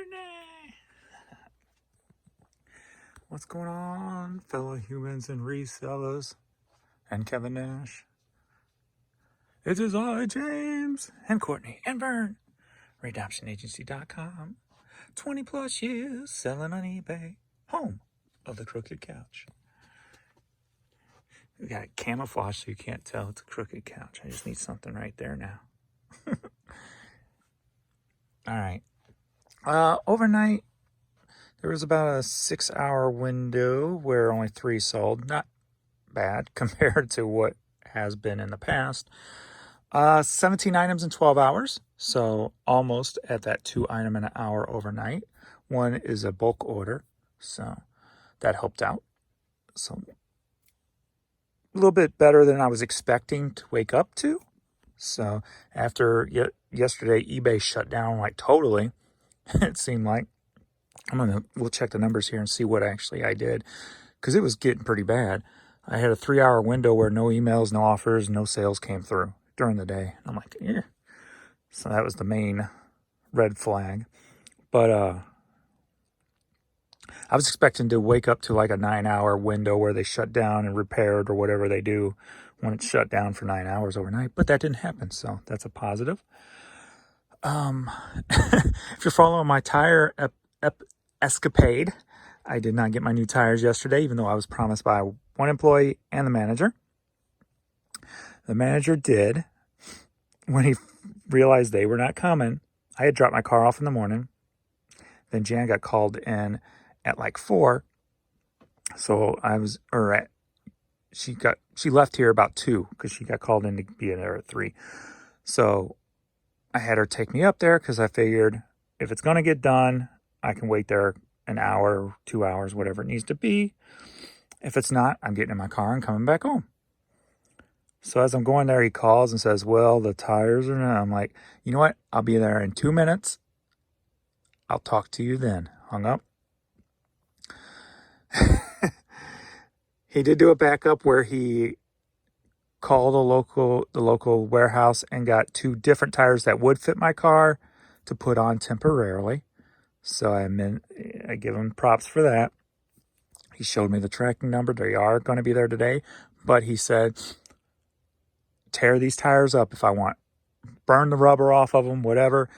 Courtney! What's going on, fellow humans and resellers and Kevin Nash? It is I, James, and Courtney, and Vern. RedemptionAgency.com. 20 plus years selling on eBay. Home of the crooked couch. We got it camouflaged so you can't tell it's a crooked couch. I just need something right there now. All right. Overnight, there was about a 6-hour window where only 3 sold. Not bad compared to what has been in the past. 17 items in 12 hours. So almost at that 2 item in an hour overnight. One is a bulk order. So that helped out. So a little bit better than I was expecting to wake up to. So after yesterday, eBay shut down like totally. It seemed like. We'll check the numbers here and see what actually I did, because it was getting pretty bad. I had a 3-hour window where no emails, no offers, no sales came through during the day. I'm like, yeah. So that was the main red flag. But I was expecting to wake up to like a 9-hour window where they shut down and repaired or whatever they do when it's shut down for 9 hours overnight. But that didn't happen, so that's a positive. If you're following my tire escapade, I did not get my new tires yesterday, even though I was promised by one employee and the manager. The manager did. When he realized they were not coming, I had dropped my car off in the morning. Then Jan got called in at like 4. So she left here about 2 because she got called in to be in there at 3. So I had her take me up there because I figured if it's going to get done, I can wait there an hour, 2 hours, whatever it needs to be. If it's not, I'm getting in my car and coming back home. So as I'm going there, he calls and says, well, the tires are not. I'm like, you know what? I'll be there in 2 minutes. I'll talk to you then. Hung up. He did do a backup where he called the local warehouse and got 2 different tires that would fit my car to put on temporarily. So I give him props for that. He showed me the tracking number. They are going to be there today. But he said, tear these tires up if I want. Burn the rubber off of them, whatever.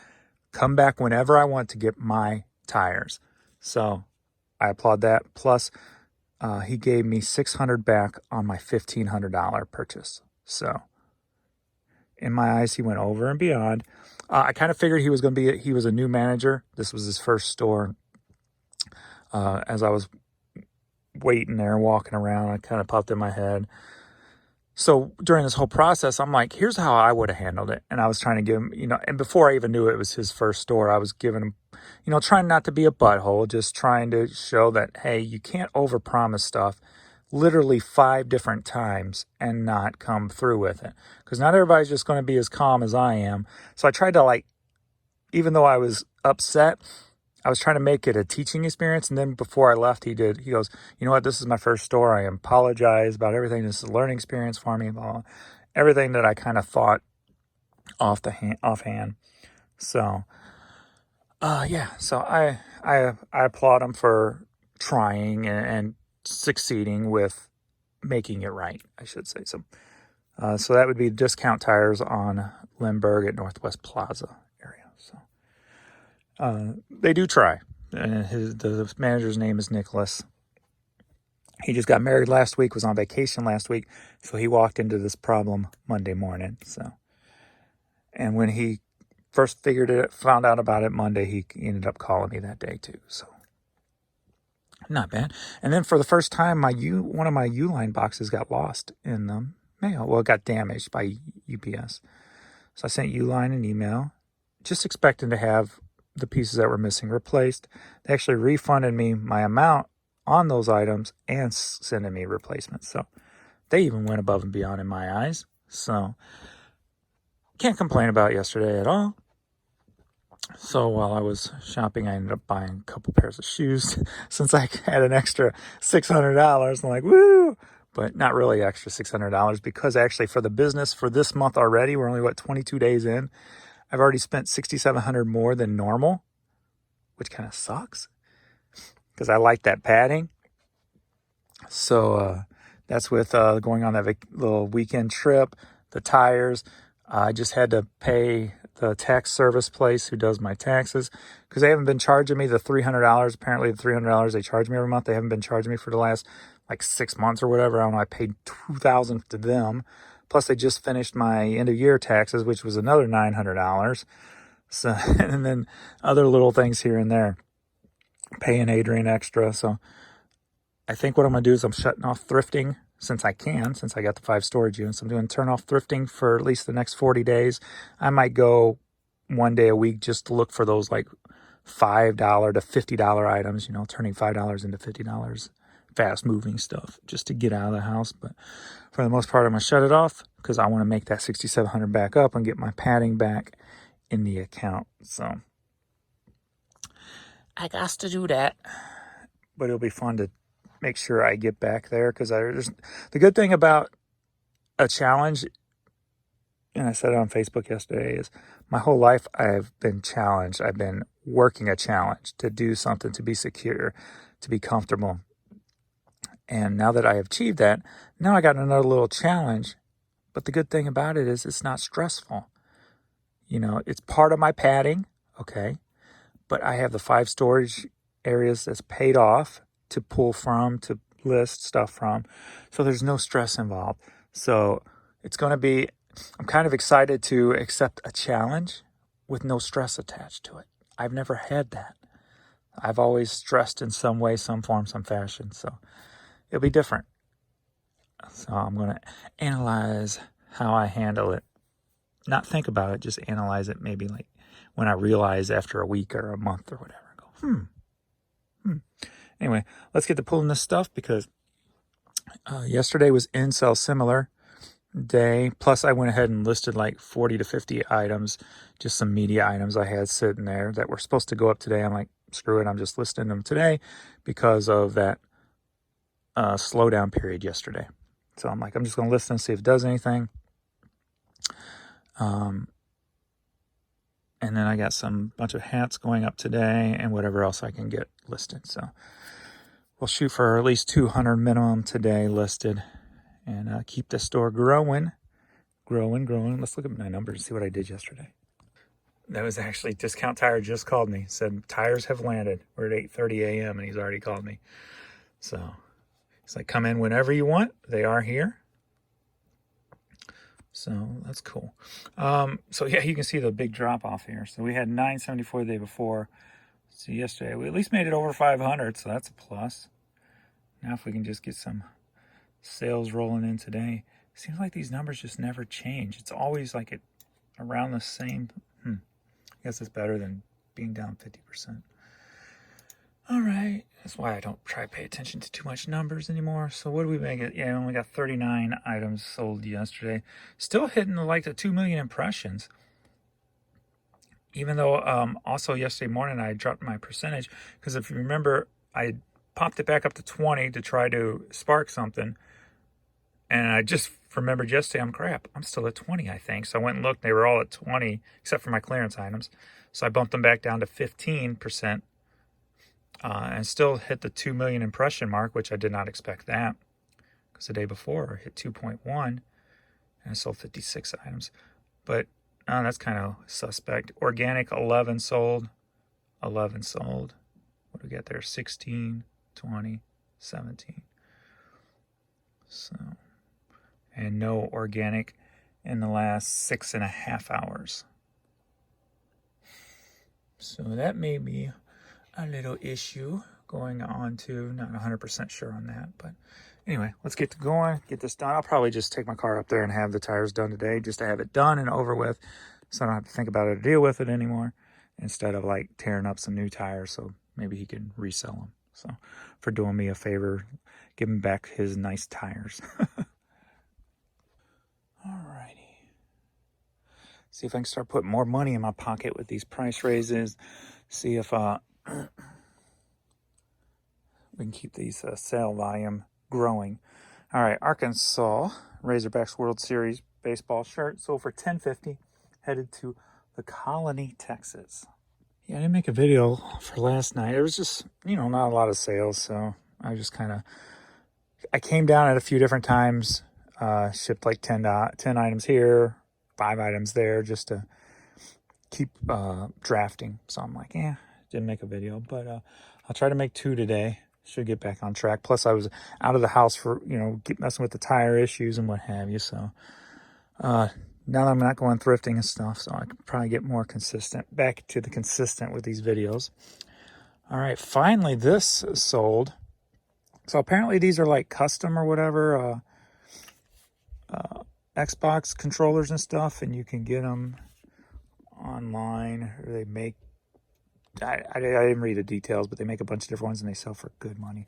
Come back whenever I want to get my tires. So I applaud that. Plus, he gave me $600 back on my $1,500 purchase. So in my eyes, he went over and beyond. I kind of figured he was a new manager. This was his first store. As I was waiting there, walking around, I kind of popped in my head. So during this whole process, I'm like, here's how I would have handled it. And I was trying to give him, and before I even knew it was his first store, I was giving him, trying not to be a butthole, just trying to show that, hey, you can't overpromise stuff literally 5 different times and not come through with it. Because not everybody's just going to be as calm as I am. So I tried to even though I was upset, I was trying to make it a teaching experience. And then before I left, he goes, you know what, this is my first store. I apologize about everything. This is a learning experience for me. Blah, blah. Everything that I kind of thought offhand. So, so I applaud him for trying and succeeding with making it right, I should say. So that would be Discount Tires on Lindbergh at Northwest Plaza area. So they do try. The manager's name is Nicholas. He just got married last week, was on vacation last week, so he walked into this problem Monday morning. So, and when he first found out about it Monday, he ended up calling me that day too. So not bad. And then for the first time, one of my Uline boxes got lost in the mail. Well, it got damaged by UPS. So I sent Uline an email, just expecting to have the pieces that were missing replaced. They actually refunded me my amount on those items and sending me replacements. So they even went above and beyond in my eyes. So can't complain about yesterday at all. So while I was shopping, I ended up buying a couple pairs of shoes since I had an extra $600. I'm like, woo! But not really extra $600 because actually for the business for this month already, we're only, 22 days in. I've already spent $6,700 more than normal which kind of sucks because I like that padding. So that's with going on that little weekend trip, the tires. I just had to pay the tax service place who does my taxes because they haven't been charging me the $300. Apparently, the $300 they charge me every month, they haven't been charging me for the last like 6 months or whatever. I don't know. I paid $2,000 to them. Plus, they just finished my end of year taxes, which was another $900. So, and then other little things here and there, paying Adrian extra. So I think what I'm going to do is I'm shutting off thrifting since I got the 5 storage units. I'm doing turn off thrifting for at least the next 40 days. I might go one day a week just to look for those like $5 to $50 items, turning $5 into $50, fast moving stuff just to get out of the house. But for the most part, I'm going to shut it off because I want to make that 6,700 back up and get my padding back in the account. So I got to do that. But it'll be fun to make sure I get back there because the good thing about a challenge, and I said it on Facebook yesterday, is my whole life I've been challenged. I've been working a challenge to do something, to be secure, to be comfortable. And now that I have achieved that, now I got another little challenge. But the good thing about it is it's not stressful. It's part of my padding, okay? But I have the 5 storage areas that's paid off to pull from, to list stuff from. So there's no stress involved. So it's going to be, I'm kind of excited to accept a challenge with no stress attached to it. I've never had that. I've always stressed in some way, some form, some fashion. So it'll be different. So I'm going to analyze how I handle it. Not think about it, just analyze it maybe like when I realize after a week or a month or whatever. Go, Anyway, let's get to pulling this stuff because yesterday was incel similar day. Plus, I went ahead and listed like 40 to 50 items, just some media items I had sitting there that were supposed to go up today. I'm like, screw it, I'm just listing them today because of that slowdown period yesterday. So I'm like, I'm just going to list them, see if it does anything. And then I got some bunch of hats going up today and whatever else I can get listed. So we'll shoot for at least 200 minimum today listed and keep the store growing. Let's look at my numbers and see what I did yesterday. That was actually Discount Tire just called me. Said tires have landed. We're at 8:30 a.m. and he's already called me. So he's like, come in whenever you want. They are here. So that's cool. So yeah, you can see the big drop off here. So we had 974 the day before. So yesterday we at least made it over 500. So that's a plus. Now if we can just get some sales rolling in today. Seems like these numbers just never change. It's always like around the same. I guess it's better than being down 50%. All right. That's why I don't try to pay attention to too much numbers anymore. So what do we make it? Yeah, I only got 39 items sold yesterday. Still hitting like the 2 million impressions. Even though also yesterday morning I dropped my percentage. Because if you remember, I popped it back up to 20 to try to spark something. And I just remembered yesterday, I'm still at 20, I think. So I went and looked, they were all at 20, except for my clearance items. So I bumped them back down to 15%, and still hit the 2 million impression mark, which I did not expect that. Because the day before, I hit 2.1, and I sold 56 items. But that's kind of suspect. Organic, 11 sold. 11 sold. What do we get there? 16, 20, 17. So... and no organic in the last 6.5 hours. So that may be a little issue going on to, not 100% sure on that. But anyway, let's get going, get this done. I'll probably just take my car up there and have the tires done today just to have it done and over with so I don't have to think about it or deal with it anymore instead of like tearing up some new tires so maybe he can resell them. So for doing me a favor, give him back his nice tires. Alrighty. See if I can start putting more money in my pocket with these price raises. See if we can keep these sale volume growing. All right, Arkansas Razorbacks World Series baseball shirt sold for $10.50. Headed to the Colony, Texas. Yeah, I didn't make a video for last night. It was just, not a lot of sales, so I just I came down at a few different times, shipped like 10 items here, 5 items there, just to keep drafting. So I'm like, didn't make a video, but I'll try to make 2 today. Should get back on track. Plus, I was out of the house for, keep messing with the tire issues and what have you. So now that I'm not going thrifting and stuff, so I can probably get more consistent, back to the consistent with these videos. All right, finally this is sold. So apparently these are like custom or whatever, Xbox controllers and stuff, and you can get them online. Or they make, I didn't read the details, but they make a bunch of different ones and they sell for good money.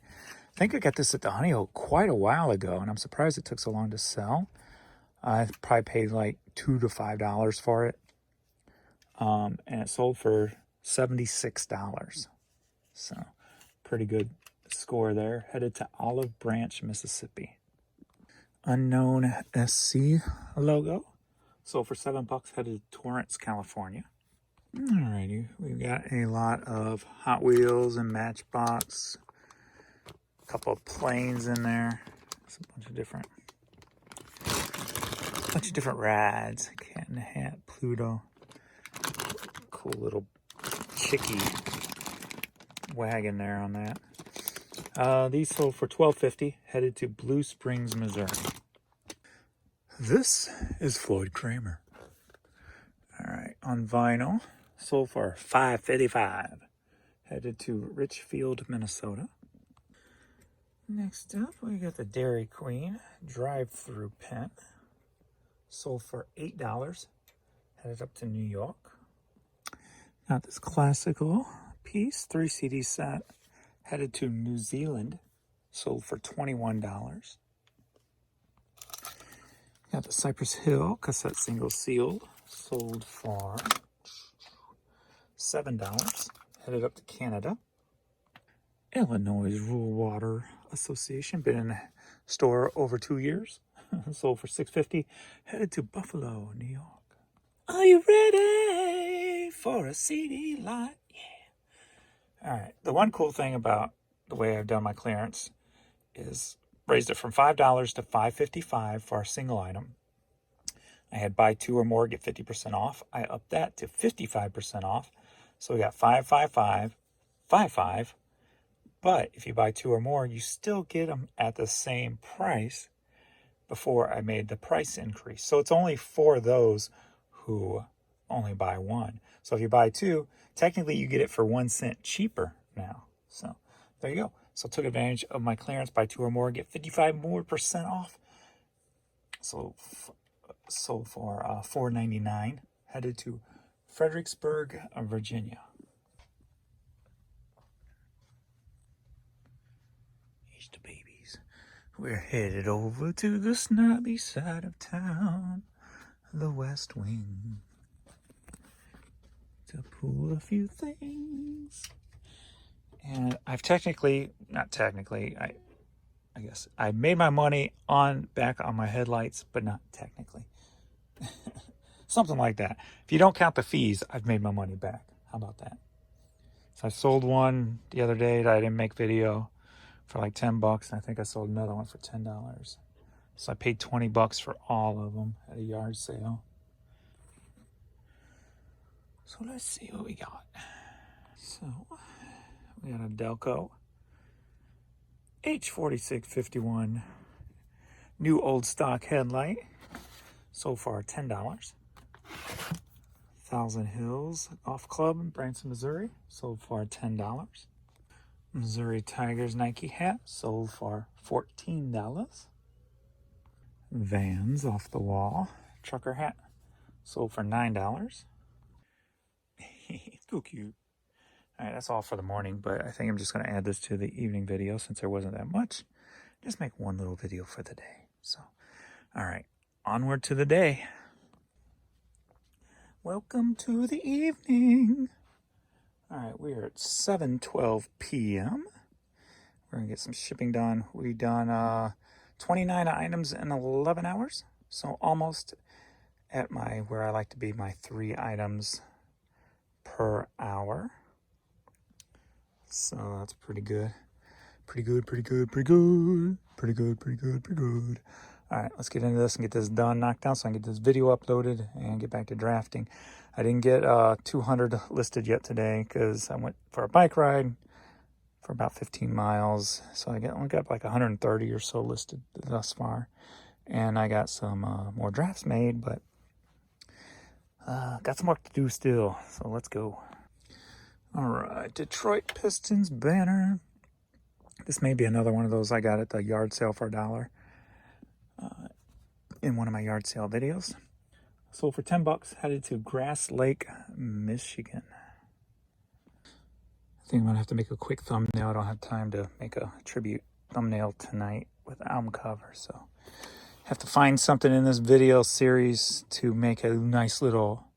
I think I got this at the Honey Hole quite a while ago, and I'm surprised it took so long to sell. I probably paid like $2 to $5 for it, and it sold for $76. So pretty good score there. Headed to Olive Branch, Mississippi. Unknown SC logo. Sold for $7. Headed to Torrance, California. Alrighty, we've got a lot of Hot Wheels and Matchbox. A couple of planes in there. It's a bunch of different rides. Cat in the Hat, Pluto. Cool little chicky wagon there on that. These sold for $12.50, headed to Blue Springs, Missouri. This is Floyd Kramer. All right, on vinyl, sold for $5.55, headed to Richfield, Minnesota. Next up, we got the Dairy Queen drive-through pen, sold for $8, headed up to New York. Got this classical piece, 3 CD set, headed to New Zealand, sold for $21. Got the Cypress Hill cassette single sealed, sold for $7, headed up to Canada. Illinois Rural Water Association, been in the store over 2 years, sold for $6.50, headed to Buffalo, New York. Are you ready for a CD lot? Yeah. All right, the one cool thing about the way I've done my clearance is raised it from $5 to $5.55 for a single item. I had buy 2 or more, get 50% off. I upped that to 55% off. So we got 555, 55. But if you buy 2 or more, you still get them at the same price before I made the price increase. So it's only for those who only buy 1. So if you buy 2, technically you get it for 1 cent cheaper now. So there you go. So took advantage of my clearance, buy 2 or more, get 55% more off. So sold for $4.99, headed to Fredericksburg, Virginia. Here's the babies. We're headed over to the snobby side of town, the West Wing, to pull a few things. And I've I guess I made my money back on my headlights, but not technically. Something like that. If you don't count the fees, I've made my money back. How about that? So I sold one the other day that I didn't make video for like $10, and I think I sold another one for $10. So I paid $20 for all of them at a yard sale. So let's see what we got. So we got a Delco H4651 new old stock headlight, so far $10. Thousand Hills Golf Club in Branson, Missouri, sold for $10. Missouri Tigers Nike hat, sold for $14. Vans Off the Wall trucker hat, sold for $9. So cute. All right, that's all for the morning, but I think I'm just going to add this to the evening video since there wasn't that much. Just make one little video for the day. So, all right, onward to the day. Welcome to the evening. All right, we are at 7:12 p.m. We're going to get some shipping done. We done 29 items in 11 hours. So almost at where I like to be, my 3 items per hour. So that's pretty good. Pretty good, pretty good, pretty good. Pretty good, pretty good, pretty good. All right, let's get into this and get this done, knocked out, so I can get this video uploaded and get back to drafting. I didn't get 200 listed yet today because I went for a bike ride for about 15 miles. So I only got like 130 or so listed thus far. And I got some more drafts made, but got some work to do still. So let's go. All right, Detroit Pistons banner. This may be another one of those I got at the yard sale for $1 in one of my yard sale videos. Sold for $10, headed to Grass Lake, Michigan. I think I'm gonna have to make a quick thumbnail. I don't have time to make a tribute thumbnail tonight with the album cover, so have to find something in this video series to make a nice little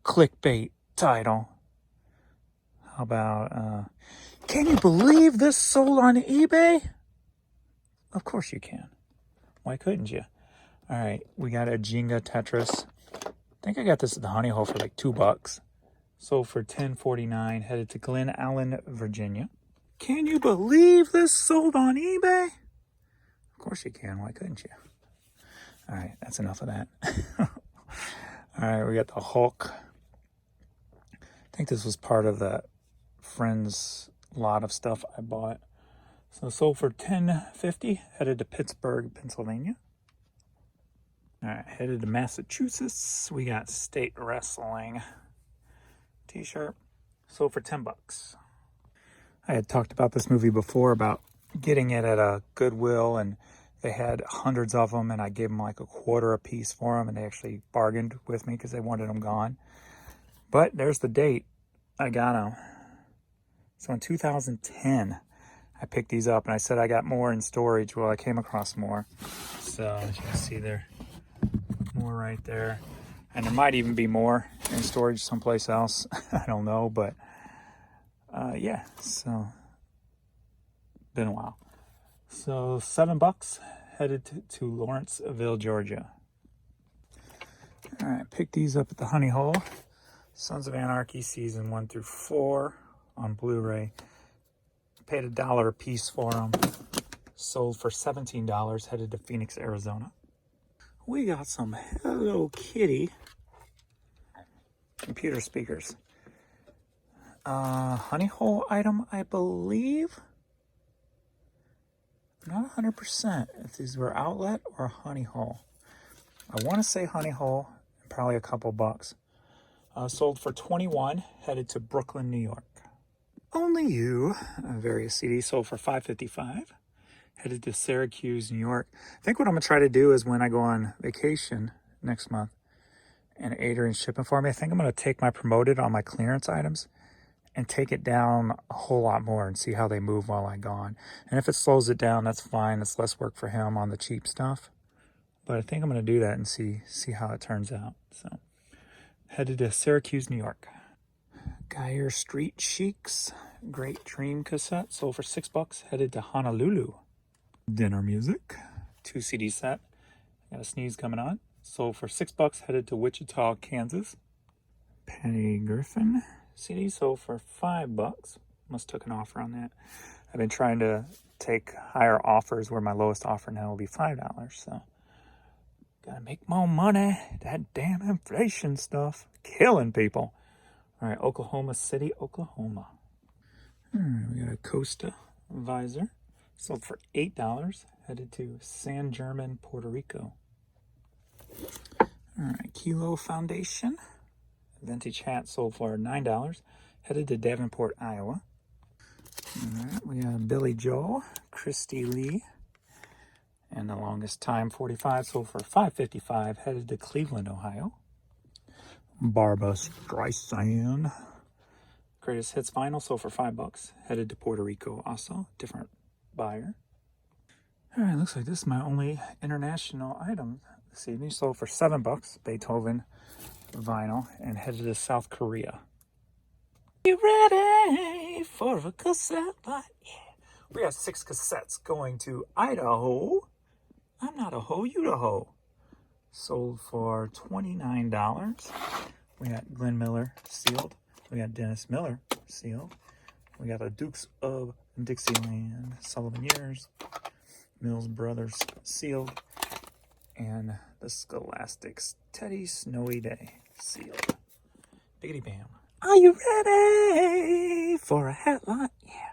clickbait title. How about, can you believe this sold on eBay? Of course you can. Why couldn't you? All right, we got a Jenga Tetris. I think I got this at the Honey Hole for like $2. Sold for $10.49, headed to Glen Allen, Virginia. Can you believe this sold on eBay? Of course you can. Why couldn't you? All right, that's enough of that. All right, we got the Hulk. I think this was part of the Friends lot of stuff I bought. So sold for $10.50, headed to Pittsburgh, Pennsylvania. All right, headed to Massachusetts. We got State Wrestling t-shirt. Sold for $10. I had talked about this movie before, about getting it at a Goodwill, and they had hundreds of them, and I gave them like a quarter a piece for them, and they actually bargained with me because they wanted them gone. But there's the date. I got them. So in 2010, I picked these up, and I said I got more in storage. Well, I came across more. So as you can see, there more right there. And there might even be more in storage someplace else. I don't know, but yeah, so been a while. So $7, headed to Lawrenceville, Georgia. All right, picked these up at the Honey Hole. Sons of Anarchy season 1 through 4 on Blu-ray. Paid $1 a piece for them. Sold for $17, headed to Phoenix, Arizona. We got some Hello Kitty computer speakers. Honey Hole item, I believe. Not 100% if these were outlet or Honey Hole. I want to say Honey Hole, probably a couple bucks. Sold for $21, headed to Brooklyn, New York. Only You, various CDs, sold for $5.55, headed to Syracuse, New York. I think what I'm gonna try to do is when I go on vacation next month and Adrian's shipping for me, I think I'm gonna take my promoted on my clearance items and take it down a whole lot more and see how they move while I'm gone. And if it slows it down, that's fine. It's less work for him on the cheap stuff. But I think I'm gonna do that and see how it turns out. So headed to Syracuse, New York. Geyer Street Chics, Great Dream cassette, sold for $6, headed to Honolulu. Dinner Music, 2 CD set. Got a sneeze coming on. Sold for $6, headed to Wichita, Kansas. Penny Griffin CD sold for $5. Must took an offer on that. I've been trying to take higher offers where my lowest offer now will be $5. So gotta make more money. That damn inflation stuff killing people. All right, Oklahoma City, Oklahoma. We got a Costa visor. Sold for $8, headed to San German, Puerto Rico. All right, Kilo Foundation. Vintage hat sold for $9, headed to Davenport, Iowa. All right, we got Billy Joel, Christy Lee, and The Longest Time 45, sold for $5.55, headed to Cleveland, Ohio. Barbra Streisand. Greatest Hits vinyl sold for $5, headed to Puerto Rico also, different buyer. All right, looks like this is my only international item this evening. Sold for $7, Beethoven vinyl, and headed to South Korea. You ready for a cassette? Yeah. We have 6 cassettes going to Idaho. I'm not a hoe, you the hoe. Sold for $29. We got Glenn Miller sealed. We got Dennis Miller sealed. We got a Dukes of Dixieland, Sullivan Years, Mills Brothers sealed, and the Scholastics Teddy Snowy Day sealed. Biggity bam. Are you ready for a hat lot? Yeah.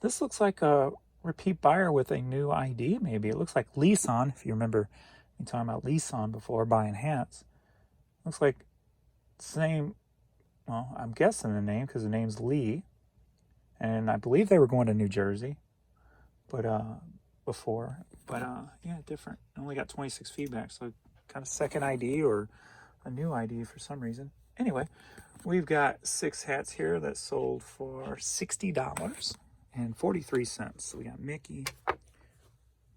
This looks like a repeat buyer with a new ID, maybe. It looks like Leeson, if you remember me talking about Leeson before, buying hats. Looks like same, well, I'm guessing the name because the name's Lee. And I believe they were going to New Jersey, but before. But yeah, different. I only got 26 feedback, so got a second ID or a new ID for some reason. Anyway, we've got 6 hats here that sold for $60.43. So we got Mickey,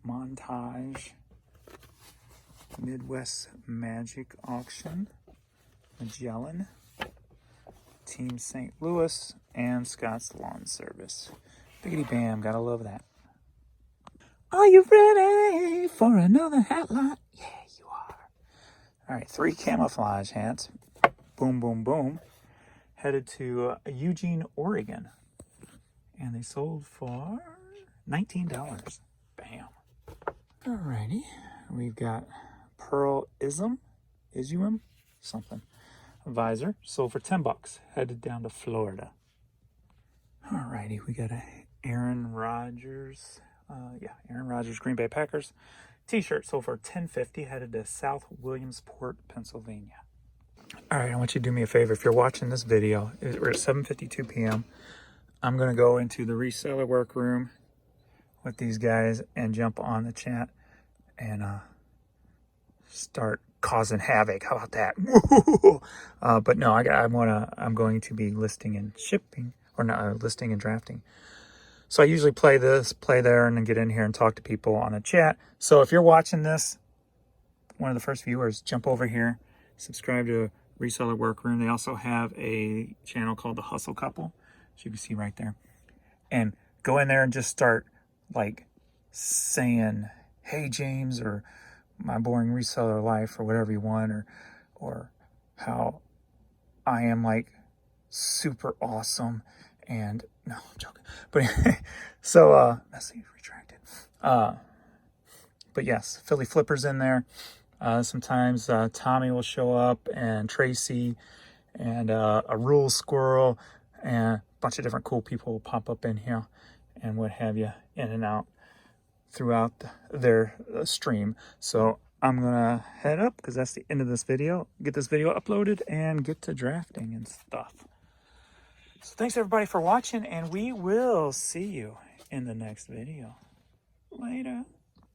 Montage, Midwest Magic Auction, Magellan, Team St. Louis, and Scott's Lawn Service. Biggity bam, gotta love that. Are you ready for another hat lot? Yeah, you are. All right, 3 camouflage hats. Boom, boom, boom. Headed to Eugene, Oregon. And they sold for $19. Bam. Alrighty. We've got Pearl Isum, something. Visor, sold for $10. Headed down to Florida. Alrighty, we got a Aaron Rodgers, Aaron Rodgers, Green Bay Packers t-shirt, sold for $10.50. Headed to South Williamsport, Pennsylvania. All right, I want you to do me a favor. If you're watching this video, we're at 7:52 p.m. I'm going to go into the reseller workroom with these guys and jump on the chat and start causing havoc. How about that? But no, I'm going to be listing and shipping, or not listing and drafting. So I usually play there, and then get in here and talk to people on a chat. So if you're watching this, one of the first viewers, jump over here, subscribe to Reseller Workroom. They also have a channel called The Hustle Couple, as you can see right there. And go in there and just start like saying, hey James, or my boring reseller life, or whatever you want, or how I am like super awesome. And no, I'm joking. But so message retracted. But yes, Philly Flipper's in there. Sometimes Tommy will show up, and Tracy, and a Rule Squirrel, and a bunch of different cool people will pop up in here and what have you, in and out throughout their stream. So I'm gonna head up because that's the end of this video. Get this video uploaded and get to drafting and stuff. So thanks everybody for watching, and we will see you in the next video. Later.